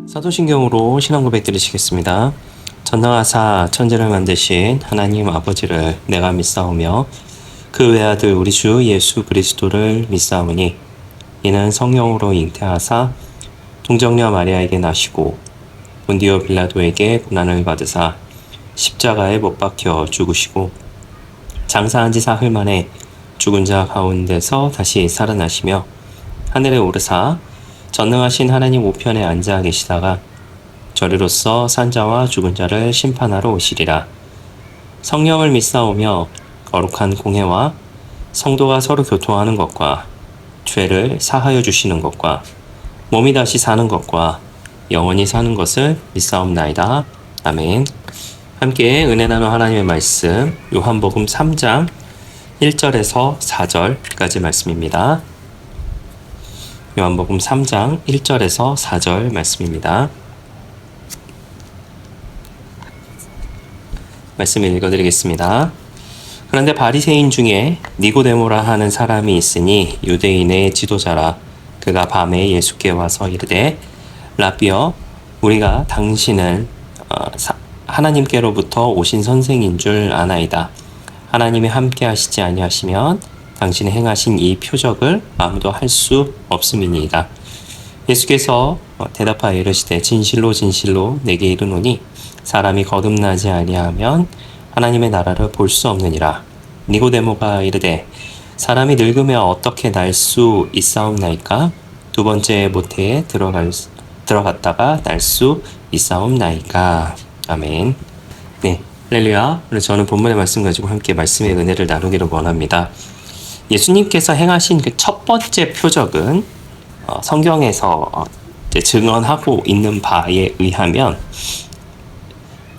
사도신경으로 신앙 고백 드리시겠습니다. 전능하사 천지를 만드신 하나님 아버지를 내가 믿사오며 그 외아들 우리 주 예수 그리스도를 믿사오니 이는 성령으로 잉태하사 동정녀 마리아에게 나시고 본디오 빌라도에게 고난을 받으사 십자가에 못 박혀 죽으시고 장사한 지 사흘 만에 죽은 자 가운데서 다시 살아나시며 하늘에 오르사 전능하신 하나님 우편에 앉아 계시다가 저리로서 산자와 죽은 자를 심판하러 오시리라. 성령을 믿사오며 거룩한 공회와 성도가 서로 교통하는 것과 죄를 사하여 주시는 것과 몸이 다시 사는 것과 영원히 사는 것을 믿사옵나이다. 아멘. 함께 은혜 나누 하나님의 말씀 요한복음 3장 1절에서 4절까지 말씀입니다. 요한복음 3장 1절에서 4절 말씀입니다. 말씀을 읽어드리겠습니다. 그런데 바리새인 중에 니고데모라 하는 사람이 있으니 유대인의 지도자라. 그가 밤에 예수께 와서 이르되 라비여 우리가 당신은 하나님께로부터 오신 선생인 줄 아나이다. 하나님이 함께 하시지 아니하시면 당신이 행하신 이 표적을 아무도 할 수 없음이니이다. 예수께서 대답하여 이르시되 진실로 진실로 내게 이르노니 사람이 거듭나지 아니하면 하나님의 나라를 볼 수 없느니라. 니고데모가 이르되 사람이 늙으면 어떻게 날 수 있사옵나이까? 두 번째 모태에 들어갔다가 날 수 있사옵나이까? 아멘. 네, 할렐루야. 저는 본문의 말씀 가지고 함께 말씀의 은혜를 나누기를 원합니다. 예수님께서 행하신 그 첫 번째 표적은 성경에서 증언하고 있는 바에 의하면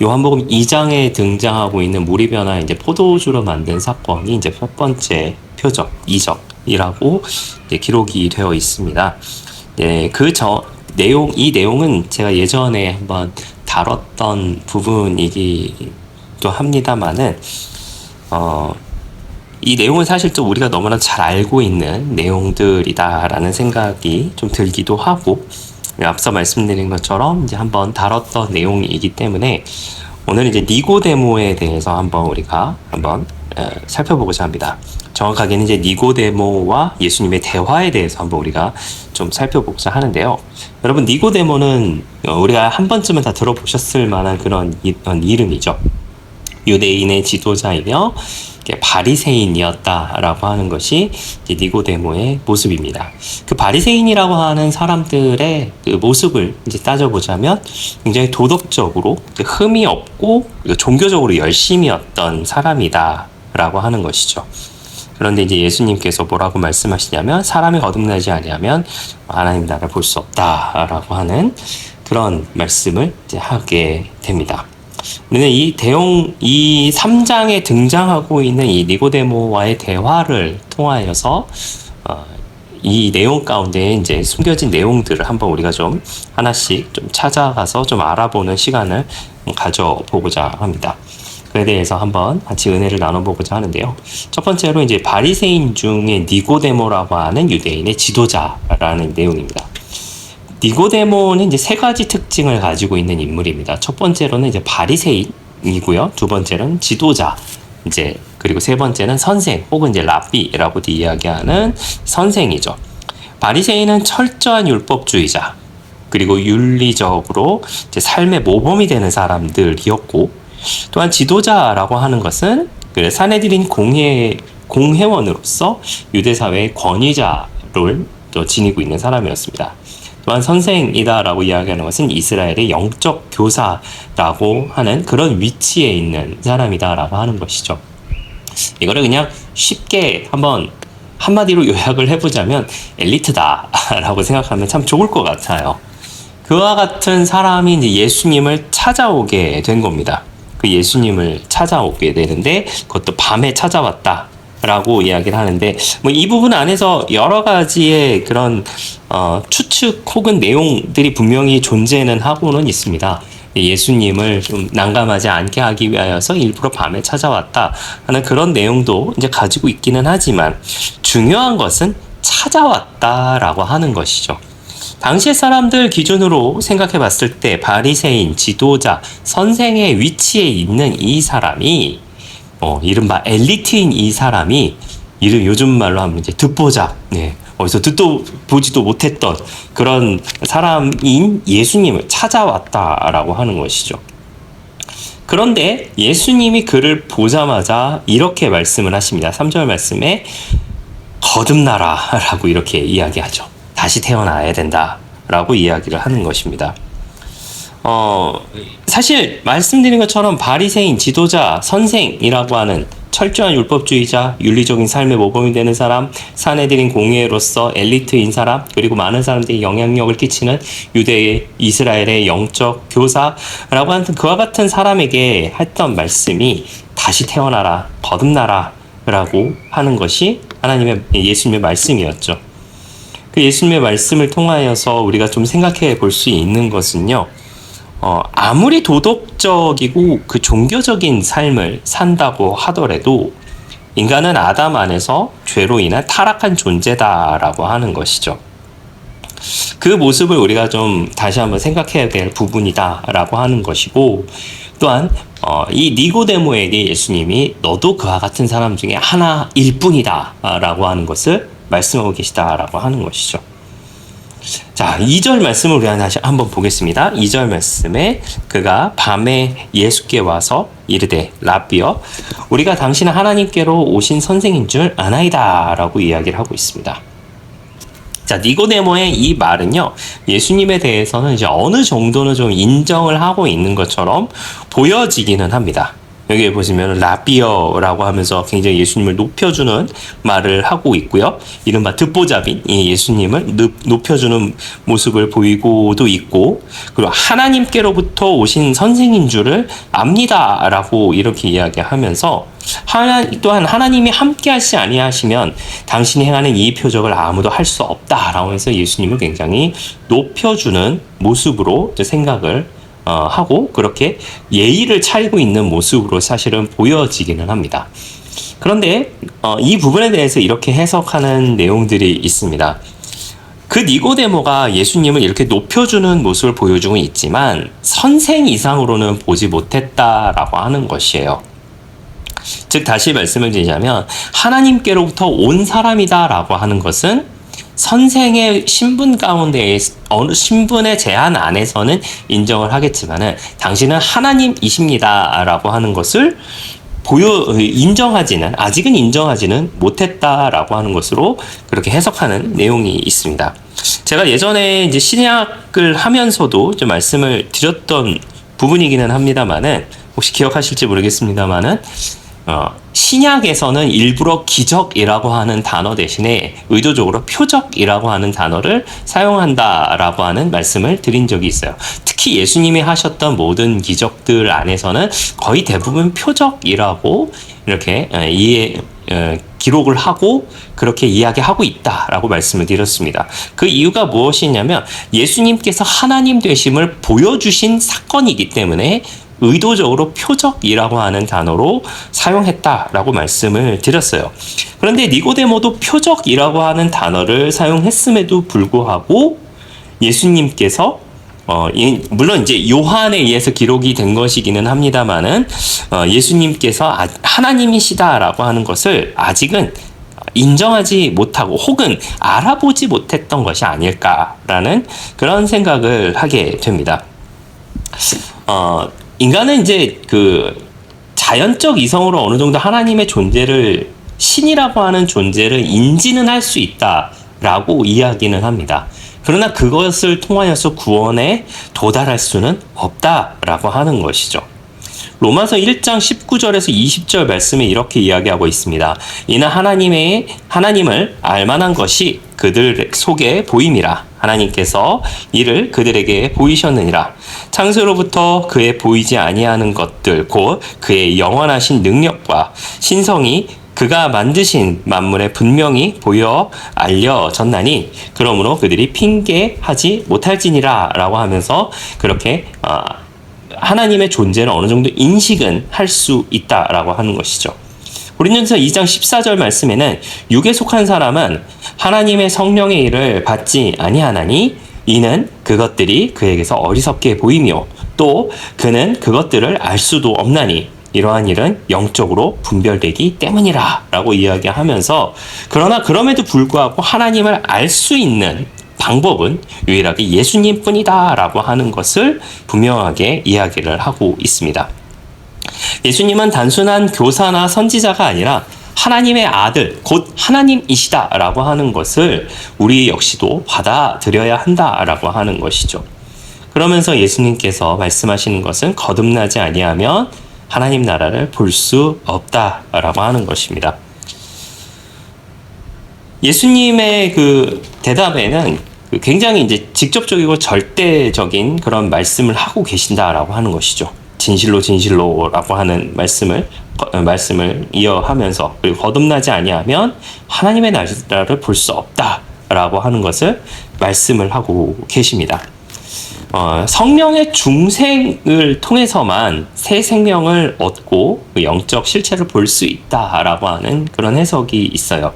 요한복음 2장에 등장하고 있는 물이 변화 포도주로 만든 사건이 첫 번째 표적, 이적이라고 기록이 되어 있습니다. 네, 이 내용은 제가 예전에 한번 다뤘던 부분이기도 합니다만은 이 내용은 사실 좀 우리가 너무나 잘 알고 있는 내용들이다라는 생각이 좀 들기도 하고, 앞서 말씀드린 것처럼 한번 다뤘던 내용이기 때문에 오늘 니고데모에 대해서 우리가 살펴보고자 합니다. 정확하게는 니고데모와 예수님의 대화에 대해서 우리가 좀 살펴보고자 하는데요. 여러분, 니고데모는 우리가 한 번쯤은 다 들어보셨을 만한 그런 이름이죠. 유대인의 지도자이며 바리새인이었다라고 하는 것이 니고데모의 모습입니다. 그 바리새인이라고 하는 사람들의 그 모습을 따져보자면 굉장히 도덕적으로 흠이 없고 종교적으로 열심이었던 사람이다라고 하는 것이죠. 그런데 예수님께서 뭐라고 말씀하시냐면 사람이 거듭나지 아니하면 하나님 나라를 볼 수 없다라고 하는 그런 말씀을 하게 됩니다. 우리는 이 3장에 등장하고 있는 이 니고데모와의 대화를 통하여서 이 내용 가운데 숨겨진 내용들을 한번 우리가 좀 하나씩 좀 찾아가서 좀 알아보는 시간을 가져보고자 합니다. 그에 대해서 한번 같이 은혜를 나눠보고자 하는데요. 첫 번째로 바리새인 중에 니고데모라고 하는 유대인의 지도자라는 내용입니다. 니고데모는 세 가지 특징을 가지고 있는 인물입니다. 첫 번째로는 바리새인이고요. 두 번째는 지도자, 그리고 세 번째는 선생 혹은 랍비라고도 이야기하는 선생이죠. 바리새인은 철저한 율법주의자, 그리고 윤리적으로 삶의 모범이 되는 사람들이었고, 또한 지도자라고 하는 것은 사내들인 공회원으로서 유대사회의 권위자를 또 지니고 있는 사람이었습니다. 또한 선생이다라고 이야기하는 것은 이스라엘의 영적 교사라고 하는 그런 위치에 있는 사람이다라고 하는 것이죠. 이거를 그냥 쉽게 한마디로 요약을 해보자면 엘리트다라고 생각하면 참 좋을 것 같아요. 그와 같은 사람이 예수님을 찾아오게 된 겁니다. 그 예수님을 찾아오게 되는데 그것도 밤에 찾아왔다라고 이야기를 하는데 이 부분 안에서 여러 가지의 그런 추측 혹은 내용들이 분명히 존재는 하고는 있습니다. 예수님을 좀 난감하지 않게 하기 위하여서 일부러 밤에 찾아왔다 하는 그런 내용도 가지고 있기는 하지만 중요한 것은 찾아왔다라고 하는 것이죠. 당시의 사람들 기준으로 생각해 봤을 때 바리새인, 지도자, 선생의 위치에 있는 이 사람이 이른바 엘리트인 이 사람이 요즘 말로 하면 이제 듣보잡, 어디서 듣도 보지도 못했던 그런 사람인 예수님을 찾아왔다라고 하는 것이죠. 그런데 예수님이 그를 보자마자 이렇게 말씀을 하십니다. 3절 말씀에 거듭나라 라고 이렇게 이야기하죠. 다시 태어나야 된다 라고 이야기를 하는 것입니다. 사실 말씀드린 것처럼 바리새인, 지도자, 선생이라고 하는 철저한 율법주의자, 윤리적인 삶의 모범이 되는 사람, 사내들인 공예로서 엘리트인 사람, 그리고 많은 사람들이 영향력을 끼치는 유대의 이스라엘의 영적 교사라고 하는 그와 같은 사람에게 했던 말씀이 다시 태어나라, 거듭나라 라고 하는 것이 예수님의 말씀이었죠. 그 예수님의 말씀을 통하여서 우리가 좀 생각해 볼 수 있는 것은요, 아무리 도덕적이고 그 종교적인 삶을 산다고 하더라도 인간은 아담 안에서 죄로 인한 타락한 존재다라고 하는 것이죠. 그 모습을 우리가 좀 다시 한번 생각해야 될 부분이다라고 하는 것이고, 또한 이 니고데모에게 예수님이 너도 그와 같은 사람 중에 하나일 뿐이다 라고 하는 것을 말씀하고 계시다라고 하는 것이죠. 자, 2절 말씀을 우리 다시 한번 보겠습니다. 2절 말씀에 그가 밤에 예수께 와서 이르되 라비여 우리가 당신은 하나님께로 오신 선생인 줄 아나이다 라고 이야기를 하고 있습니다. 자, 니고데모의 이 말은요, 예수님에 대해서는 이제 어느 정도는 좀 인정을 하고 있는 것처럼 보여지기는 합니다. 여기 보시면 라비어라고 하면서 굉장히 예수님을 높여주는 말을 하고 있고요. 이른바 듣보잡인 이 예수님을 높여주는 모습을 보이고도 있고, 그리고 하나님께로부터 오신 선생인 줄을 압니다라고 이렇게 이야기하면서 또한 하나님이 함께 하시지 아니하시면 당신이 행하는 이 표적을 아무도 할 수 없다라고 해서 예수님을 굉장히 높여주는 모습으로 생각을 하고 그렇게 예의를 차리고 있는 모습으로 사실은 보여지기는 합니다. 그런데 이 부분에 대해서 이렇게 해석하는 내용들이 있습니다. 그 니고데모가 예수님을 이렇게 높여주는 모습을 보여주고 있지만 선생 이상으로는 보지 못했다라고 하는 것이에요. 즉 다시 말씀을 드리자면 하나님께로부터 온 사람이다라고 하는 것은 선생의 신분 가운데 어느 신분의 제한 안에서는 인정을 하겠지만은 당신은 하나님이십니다라고 하는 것을 아직은 인정하지는 못했다라고 하는 것으로 그렇게 해석하는 내용이 있습니다. 제가 예전에 이제 신약을 하면서도 좀 말씀을 드렸던 부분이기는 합니다만은 혹시 기억하실지 모르겠습니다만은 신약에서는 일부러 기적이라고 하는 단어 대신에 의도적으로 표적이라고 하는 단어를 사용한다라고 하는 말씀을 드린 적이 있어요. 특히 예수님이 하셨던 모든 기적들 안에서는 거의 대부분 표적이라고 이렇게 기록을 하고 그렇게 이야기하고 있다라고 말씀을 드렸습니다. 그 이유가 무엇이냐면 예수님께서 하나님 되심을 보여주신 사건이기 때문에 의도적으로 표적이라고 하는 단어로 사용했다라고 말씀을 드렸어요. 그런데 니고데모도 표적이라고 하는 단어를 사용했음에도 불구하고 예수님께서 물론 이제 요한에 의해서 기록이 된 것이기는 합니다만은 예수님께서 하나님이시다라고 하는 것을 아직은 인정하지 못하고 혹은 알아보지 못했던 것이 아닐까라는 그런 생각을 하게 됩니다. 인간은 이제 그 자연적 이성으로 어느 정도 하나님의 존재를 신이라고 하는 존재를 인지는 할 수 있다라고 이야기는 합니다. 그러나 그것을 통하여서 구원에 도달할 수는 없다라고 하는 것이죠. 로마서 1장 19절에서 20절 말씀에 이렇게 이야기하고 있습니다. 이는 하나님을 알만한 것이 그들 속에 보임이라. 하나님께서 이를 그들에게 보이셨느니라. 창세로부터 그의 보이지 아니하는 것들 곧 그의 영원하신 능력과 신성이 그가 만드신 만물에 분명히 보여 알려졌나니 그러므로 그들이 핑계하지 못할지니라 라고 하면서 그렇게 하나님의 존재는 어느 정도 인식은 할 수 있다라고 하는 것이죠. 고린도전서 2장 14절 말씀에는 육에 속한 사람은 하나님의 성령의 일을 받지 아니하나니 이는 그것들이 그에게서 어리석게 보이며 또 그는 그것들을 알 수도 없나니 이러한 일은 영적으로 분별되기 때문이라 라고 이야기하면서, 그러나 그럼에도 불구하고 하나님을 알 수 있는 방법은 유일하게 예수님 뿐이다 라고 하는 것을 분명하게 이야기를 하고 있습니다. 예수님은 단순한 교사나 선지자가 아니라 하나님의 아들, 곧 하나님이시다 라고 하는 것을 우리 역시도 받아들여야 한다 라고 하는 것이죠. 그러면서 예수님께서 말씀하시는 것은 거듭나지 아니하면 하나님 나라를 볼 수 없다 라고 하는 것입니다. 예수님의 그 대답에는 굉장히 이제 직접적이고 절대적인 그런 말씀을 하고 계신다라고 하는 것이죠. 진실로 진실로라고 하는 말씀을 이어하면서, 그리고 거듭나지 아니하면 하나님의 나라를 볼 수 없다라고 하는 것을 말씀을 하고 계십니다. 성령의 중생을 통해서만 새 생명을 얻고 그 영적 실체를 볼 수 있다라고 하는 그런 해석이 있어요.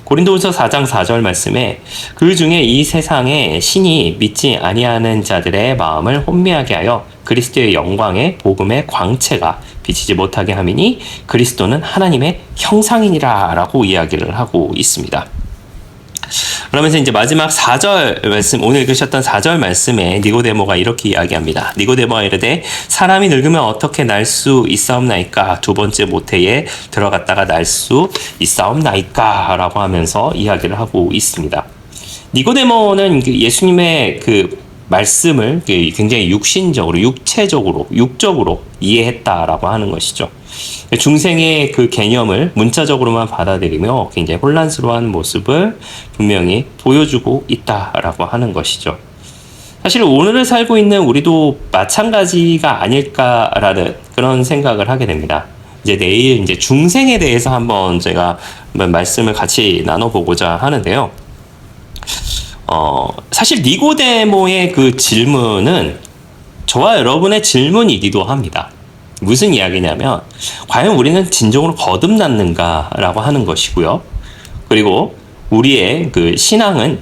고린도후서 4장 4절 말씀에 그 중에 이 세상에 신이 믿지 아니하는 자들의 마음을 혼미하게 하여 그리스도의 영광의 복음의 광채가 비치지 못하게 함이니 그리스도는 하나님의 형상이니라 라고 이야기를 하고 있습니다. 그러면서 이제 마지막 4절 말씀, 오늘 읽으셨던 4절 말씀에 니고데모가 이렇게 이야기합니다. 니고데모가 이르되 사람이 늙으면 어떻게 날 수 있사옵나이까? 두 번째 모태에 들어갔다가 날 수 있사옵나이까? 라고 하면서 이야기를 하고 있습니다. 니고데모는 예수님의 그 말씀을 굉장히 육신적으로, 육적으로 이해했다라고 하는 것이죠. 중생의 그 개념을 문자적으로만 받아들이며 굉장히 혼란스러운 모습을 분명히 보여주고 있다라고 하는 것이죠. 사실 오늘을 살고 있는 우리도 마찬가지가 아닐까라는 그런 생각을 하게 됩니다. 이제 내일 이제 중생에 대해서 한번 제가 말씀을 같이 나눠보고자 하는데요. 사실 니고데모의 그 질문은 저와 여러분의 질문이기도 합니다. 무슨 이야기냐면, 과연 우리는 진정으로 거듭났는가라고 하는 것이고요. 그리고 우리의 그 신앙은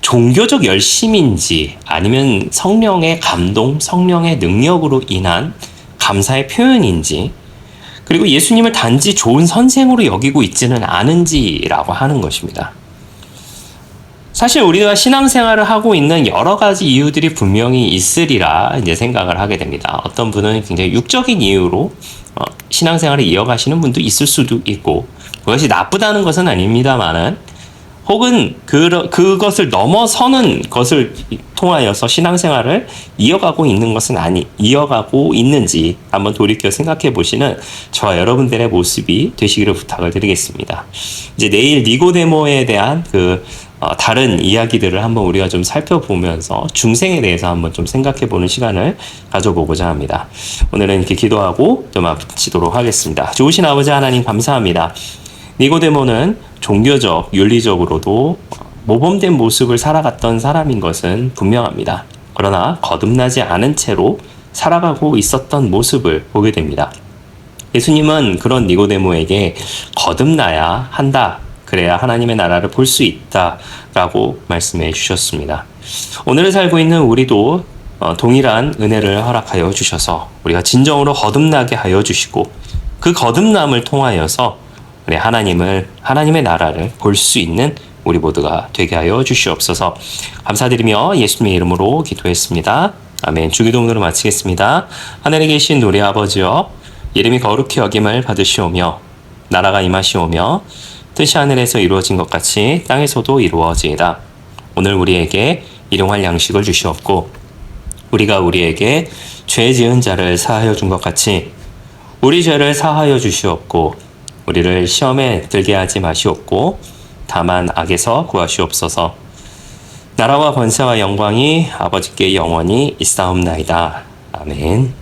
종교적 열심인지 아니면 성령의 감동, 성령의 능력으로 인한 감사의 표현인지, 그리고 예수님을 단지 좋은 선생으로 여기고 있지는 않은지라고 하는 것입니다. 사실 우리가 신앙생활을 하고 있는 여러 가지 이유들이 분명히 있으리라 이제 생각을 하게 됩니다. 어떤 분은 굉장히 육적인 이유로 신앙생활을 이어가시는 분도 있을 수도 있고, 그것이 나쁘다는 것은 아닙니다만은, 혹은 그것을 넘어서는 것을 통하여서 신앙생활을 이어가고 있는지 한번 돌이켜 생각해 보시는 저와 여러분들의 모습이 되시기를 부탁을 드리겠습니다. 이제 내일 니고데모에 대한 다른 이야기들을 한번 우리가 좀 살펴보면서 중생에 대해서 한번 좀 생각해 보는 시간을 가져보고자 합니다. 오늘은 이렇게 기도하고 좀 마치도록 하겠습니다. 좋으신 아버지 하나님 감사합니다. 니고데모는 종교적, 윤리적으로도 모범된 모습을 살아갔던 사람인 것은 분명합니다. 그러나 거듭나지 않은 채로 살아가고 있었던 모습을 보게 됩니다. 예수님은 그런 니고데모에게 거듭나야 한다, 그래야 하나님의 나라를 볼 수 있다라고 말씀해 주셨습니다. 오늘을 살고 있는 우리도 동일한 은혜를 허락하여 주셔서 우리가 진정으로 거듭나게 하여 주시고, 그 거듭남을 통하여서 우리 하나님의 나라를 볼 수 있는 우리 모두가 되게 하여 주시옵소서. 감사드리며 예수님의 이름으로 기도했습니다. 아멘. 주기도문으로 마치겠습니다. 하늘에 계신 우리 아버지여, 이름이 거룩히 여김을 받으시오며 나라가 임하시오며 뜻이 하늘에서 이루어진 것 같이 땅에서도 이루어지이다. 오늘 우리에게 일용할 양식을 주시옵고, 우리가 우리에게 죄 지은 자를 사하여 준 것 같이 우리 죄를 사하여 주시옵고, 우리를 시험에 들게 하지 마시옵고 다만 악에서 구하시옵소서. 나라와 권세와 영광이 아버지께 영원히 있사옵나이다. 아멘.